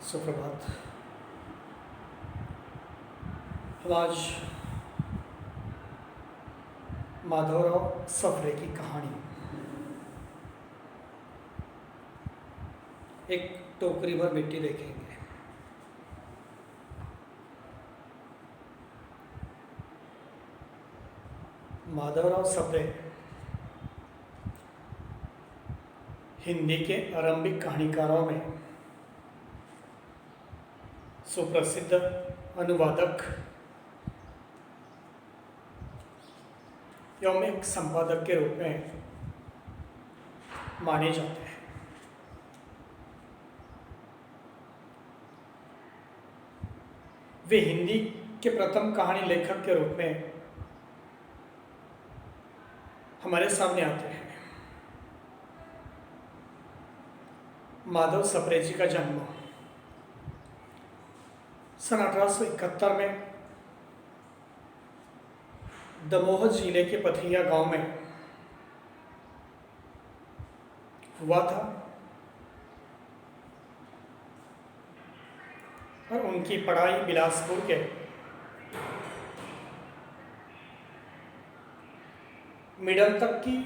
सुप्रभात। हम आज माधवराव सप्रे की कहानी एक टोकरी भर मिट्टी देखेंगे। माधवराव सप्रे हिंदी के आरंभिक कहानीकारों में सुप्रसिद्ध अनुवादक एवं एक संपादक के रूप में माने जाते हैं। वे हिंदी के प्रथम कहानी लेखक के रूप में हमारे सामने आते हैं। माधव सप्रे जी का जन्म सन 1871 में दमोह जिले के पथरिया गांव में हुआ था और उनकी पढ़ाई बिलासपुर के मिडिल तक की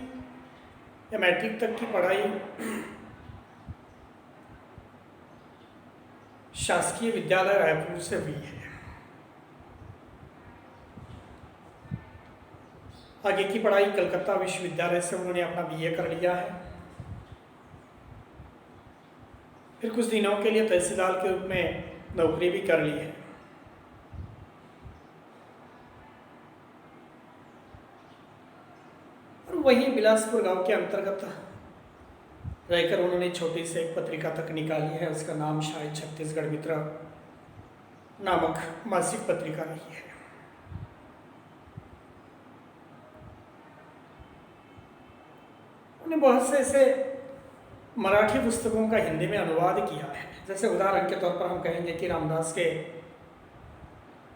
या मैट्रिक तक की पढ़ाई शासकीय विद्यालय रायपुर से हुई है। आगे की पढ़ाई कलकत्ता विश्वविद्यालय से उन्होंने अपना बीए कर लिया है। फिर कुछ दिनों के लिए तहसीलदार के रूप में नौकरी भी कर ली है। और वहीं बिलासपुर गांव के अंतर्गत रहकर उन्होंने छोटी से एक पत्रिका तक निकाली है। उसका नाम शायद छत्तीसगढ़ मित्र नामक मासिक पत्रिका रही है। उन्हें बहुत से ऐसे मराठी पुस्तकों का हिंदी में अनुवाद किया है। जैसे उदाहरण के तौर पर हम कहेंगे कि रामदास के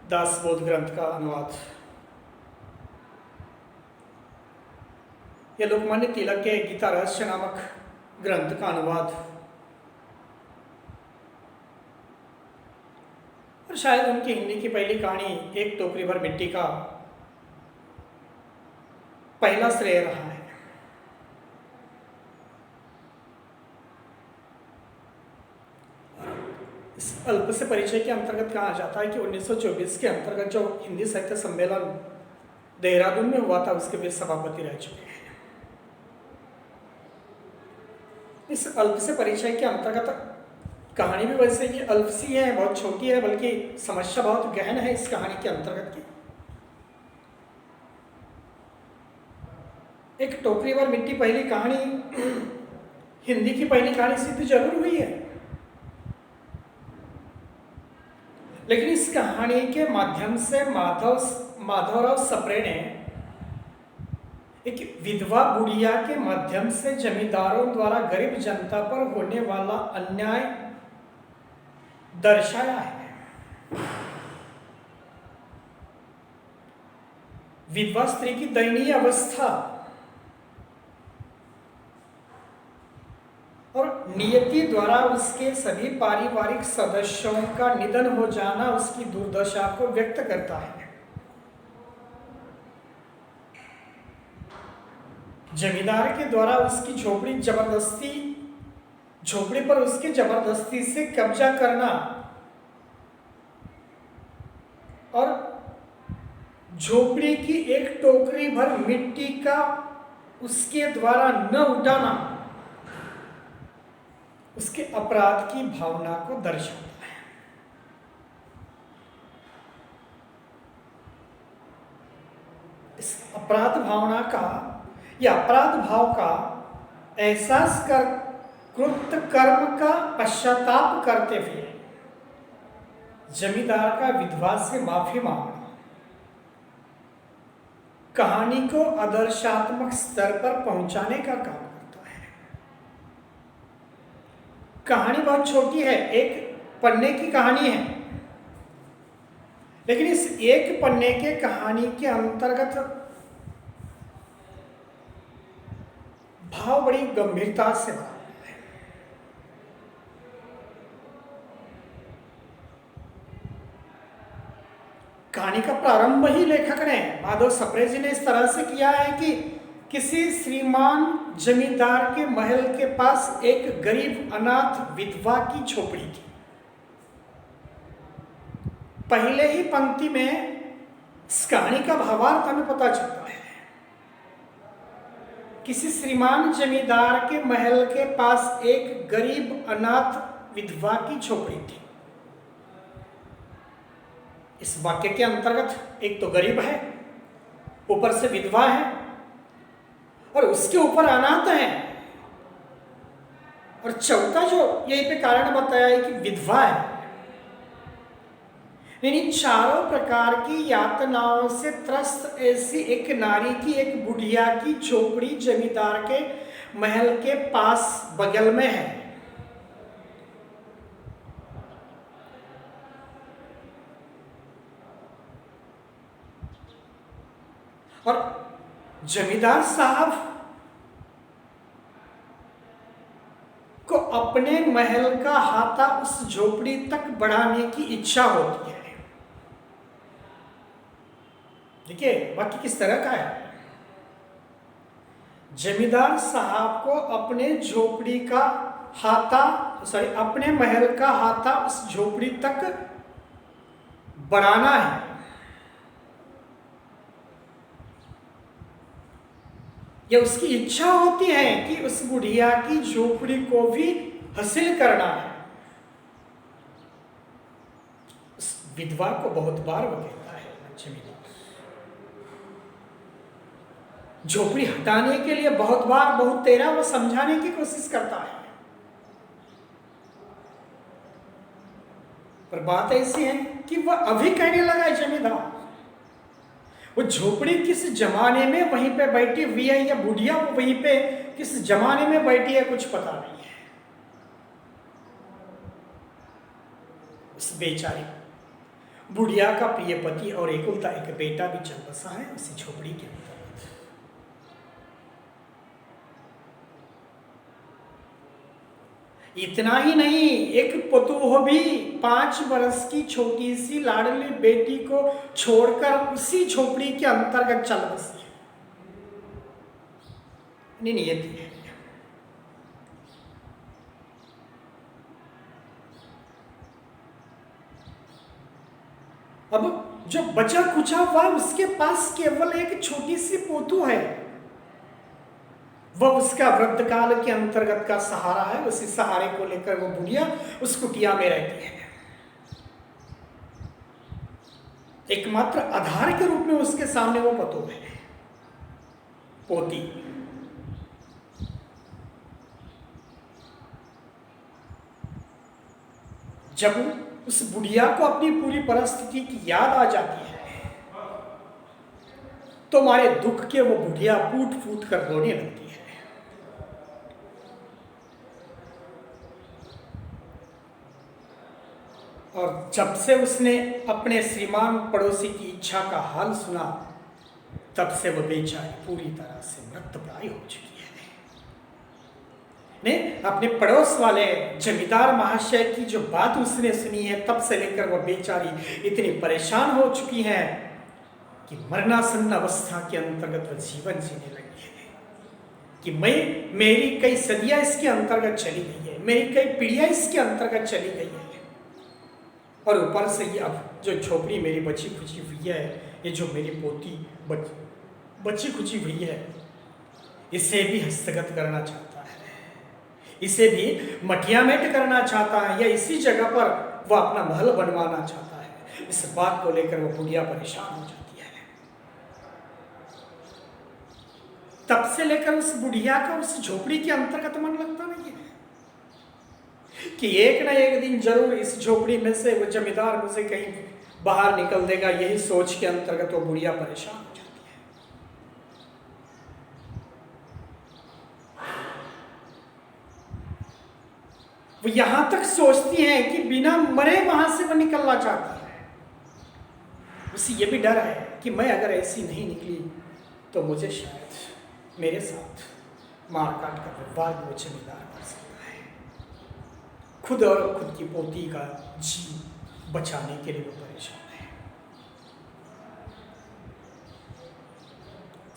दासबोध ग्रंथ का अनुवाद, या लोकमान्य तिलक के गीता रहस्य नामक ग्रंथ का अनुवाद, और शायद उनकी हिंदी की पहली कहानी एक टोकरी भर मिट्टी का पहला श्रेय रहा है। इस अल्प से परिचय के अंतर्गत कहा जाता है कि 1924 के अंतर्गत जो हिंदी साहित्य सम्मेलन देहरादून में हुआ था उसके वे सभापति रह चुके हैं। इस अल्प से परिचय के अंतर्गत कहानी भी वैसे ही अल्प सी है, बहुत छोटी है, बल्कि समस्या बहुत गहन है इस कहानी के अंतर्गत की। एक टोकरी भर मिट्टी पहली कहानी हिंदी की पहली कहानी सिद्ध जरूर हुई है, लेकिन इस कहानी के माध्यम से माधवराव सप्रे ने एक विधवा बुढ़िया के माध्यम से जमींदारों द्वारा गरीब जनता पर होने वाला अन्याय दर्शाया है। विधवा स्त्री की दयनीय अवस्था और नियति द्वारा उसके सभी पारिवारिक सदस्यों का निधन हो जाना उसकी दुर्दशा को व्यक्त करता है। जमींदार के द्वारा उसकी झोपड़ी पर उसके जबरदस्ती से कब्जा करना और झोपड़ी की एक टोकरी भर मिट्टी का उसके द्वारा न उठाना उसके अपराध की भावना को दर्शाता है। इस अपराध भावना का या अपराध भाव का एहसास कर कृत्य कर्म का पश्चाताप करते हुए जमींदार का विधवा से माफी मांगना कहानी को आदर्शात्मक स्तर पर पहुंचाने का काम करता है। कहानी बहुत छोटी है, एक पन्ने की कहानी है, लेकिन इस एक पन्ने के कहानी के अंतर्गत भाव बड़ी गंभीरता से भरा है। कहानी का प्रारंभ ही लेखक ने, माधव सप्रे जी ने, इस तरह से किया है कि किसी श्रीमान जमींदार के महल के पास एक गरीब अनाथ विधवा की झोपड़ी थी। पहले ही पंक्ति में इस कहानी का भावार्थ हमें पता चलता है। किसी श्रीमान जमींदार के महल के पास एक गरीब अनाथ विधवा की झोपड़ी थी। इस वाक्य के अंतर्गत एक तो गरीब है, ऊपर से विधवा है, और उसके ऊपर अनाथ है, और चौथा जो यहीं पे कारण बताया है कि विधवा है। यानी चारों प्रकार की यातनाओं से त्रस्त ऐसी एक नारी की, एक बुढ़िया की झोपड़ी जमींदार के महल के पास बगल में है। और जमींदार साहब को अपने महल का हाथा उस झोपड़ी तक बढ़ाने की इच्छा होती है। देखिए वाक्य किस तरह का है। जमींदार साहब को अपने झोपड़ी का हाथा, अपने महल का हाथा उस झोपड़ी तक बढ़ाना है। यह उसकी इच्छा होती है कि उस बुढ़िया की झोपड़ी को भी हासिल करना है। उस विधवा को बहुत बार वो कहता है जमींदार, झोपड़ी हटाने के लिए बहुत बार, बहुत तेरा वो समझाने की कोशिश करता है। पर बात ऐसी है कि वह अभी कहने लगा है जमींदार, वो झोपड़ी किस जमाने में वहीं पे बैठी हुई है, या बुढ़िया वो वहीं पे किस जमाने में बैठी है, कुछ पता नहीं है। उस बेचारी बुढ़िया का प्रिय पति और एकलौता एक बेटा भी चल बसा है उसी झोपड़ी के अंदर। इतना ही नहीं, एक पतोह भी 5 वर्ष की छोटी सी लाडली बेटी को छोड़कर उसी झोपड़ी के अंतर्गत चल बसी है। नियति है। अब जो बचा कुचा हुआ उसके पास केवल एक छोटी सी पोतू है। वह उसका वृद्धकाल के अंतर्गत का सहारा है। उसी सहारे को लेकर वो बुढ़िया उस कुटिया में रहती है। एकमात्र आधार के रूप में उसके सामने वो पतोह है, पोती। जब उस बुढ़िया को अपनी पूरी परिस्थिति की याद आ जाती है तो हमारे दुख के वो बुढ़िया फूट फूट कर रोने लगती है। और जब से उसने अपने श्रीमान पड़ोसी की इच्छा का हाल सुना, तब से वह बेचारी पूरी तरह से मृतप्राय हो चुकी है। ने अपने पड़ोस वाले जमींदार महाशय की जो बात उसने सुनी है, तब से लेकर वह बेचारी इतनी परेशान हो चुकी है कि मरणासन्न अवस्था के अंतर्गत वह जीवन जीने लगी है कि मेरी कई सदियां इसके अंतर्गत चली गई है, मेरी कई पीढ़ियां इसके अंतर्गत चली गई है, और ऊपर से ये अब जो झोपड़ी मेरी बची खुची हुई है, ये जो मेरी पोती बची खुची हुई है, इसे भी हस्तगत करना चाहता है, इसे भी मटियामेट करना चाहता है, या इसी जगह पर वह अपना महल बनवाना चाहता है। इस बात को लेकर वो बुढ़िया परेशान हो जाती है। तब से लेकर उस बुढ़िया का उस झोपड़ी के अंतर्गत मन लगता नहीं है कि एक ना एक दिन जरूर इस झोपड़ी में से वो जमींदार मुझे कहीं बाहर निकल देगा। यही सोच के अंतर्गत वो बुढ़िया परेशान हो जाती है। वो यहां तक सोचती है कि बिना मरे वहां से वो निकलना चाहती है। उसे ये भी डर है कि मैं अगर ऐसी नहीं निकली तो मुझे शायद मेरे साथ मार काट कर विवाद वो जमींदार कर सकता है। खुद और खुद की पोती का जीव बचाने के लिए वो परेशान है।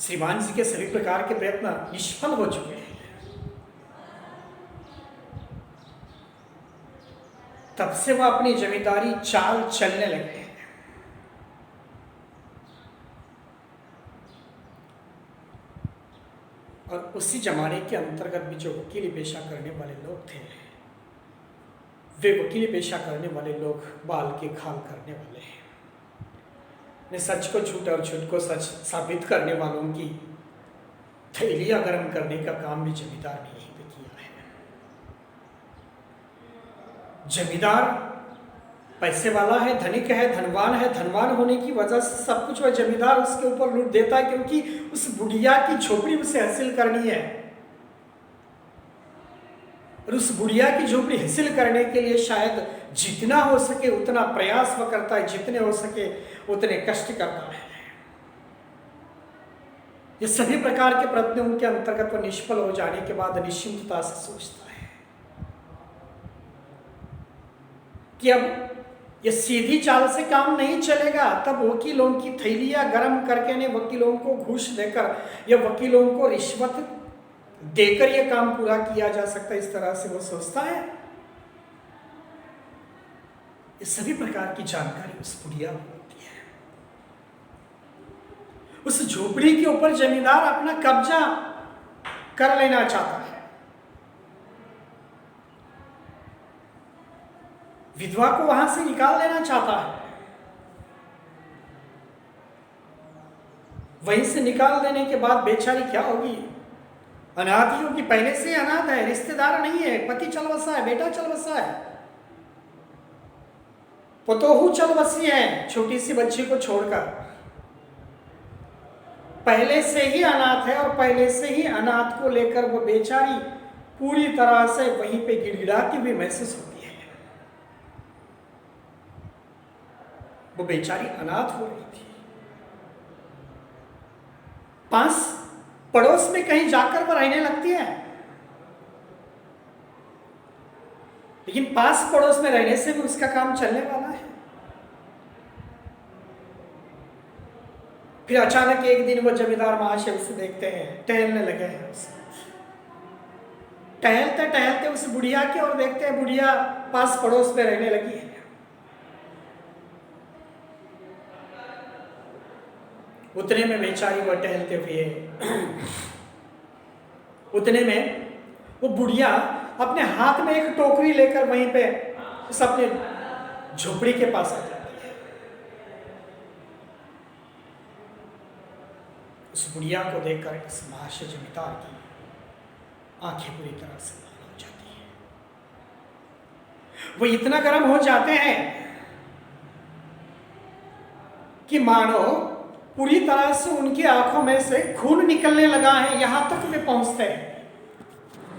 श्रीमान जी के सभी प्रकार के प्रयत्न निष्फल हो चुके हैं। तब से वह अपनी जमींदारी चाल चलने लगे हैं। और उसी जमाने के अंतर्गत भी जो वकीली पेशा करने वाले लोग थे, वे वकीली पेशा करने वाले लोग बाल के खाल करने वाले हैं। ने सच को झूठ और झूठ को सच साबित करने वालों की थैलियां गर्म करने का काम भी जमींदार ने यहीं पे किया है। जमींदार पैसे वाला है, धनिक है, धनवान है। धनवान होने की वजह से सब कुछ वह जमींदार उसके ऊपर लूट देता है, क्योंकि उस बुढ़िया की झोपड़ी उसे हासिल करनी है। और उस बुढ़िया की झोपड़ी हासिल करने के लिए शायद जितना हो सके उतना प्रयास वह करता है, जितने हो सके उतने कष्ट करता है। ये सभी प्रकार के प्रयत्नों के अंतर्गत वह निष्फल हो जाने के बाद निश्चिंतता से सोचता है कि अब ये सीधी चाल से काम नहीं चलेगा। तब वकीलों की थैलियां गर्म करके ने वकीलों को घूस देकर या वकीलों को रिश्वत देकर यह काम पूरा किया जा सकता है, इस तरह से वो सोचता है। ये सभी प्रकार की जानकारी उस बुढ़िया को होती है। उस झोपड़ी के ऊपर जमींदार अपना कब्जा कर लेना चाहता है। विधवा को वहां से निकाल देना चाहता है। वहीं से निकाल देने के बाद बेचारी क्या होगी? अनाथ ही होगी। पहले से अनाथ है, रिश्तेदार नहीं है, पति चल बसा है, बेटा चल बसा है, पतोहू चल बसी है, छोटी सी बच्ची को छोड़कर। पहले से ही अनाथ है और पहले से ही अनाथ को लेकर वो बेचारी पूरी तरह से वहीं पे गिड़गिड़ाती हुई महसूस होती है। वो बेचारी अनाथ हो रही थी। पास पड़ोस में कहीं जाकर वो रहने लगती है, लेकिन पास पड़ोस में रहने से भी उसका काम चलने वाला है। फिर अचानक एक दिन वो जमींदार महाशय उसे देखते हैं, टहलने लगे हैं। टहलते टहलते उस बुढ़िया की ओर देखते हैं, बुढ़िया पास पड़ोस में रहने लगी है। उतने में बेचारी वो टहलते हुए, उतने में वो बुढ़िया अपने हाथ में एक टोकरी लेकर वहीं पे उस अपने झोपड़ी के पास आ जाती है। उस बुढ़िया को देखकर इस महाशय जमींदार की आंखें पूरी तरह से लाल हो जाती हैं। वो इतना गर्म हो जाते हैं कि मानो पूरी तरह से उनकी आंखों में से खून निकलने लगा है, यहां तक वे पहुंचते हैं।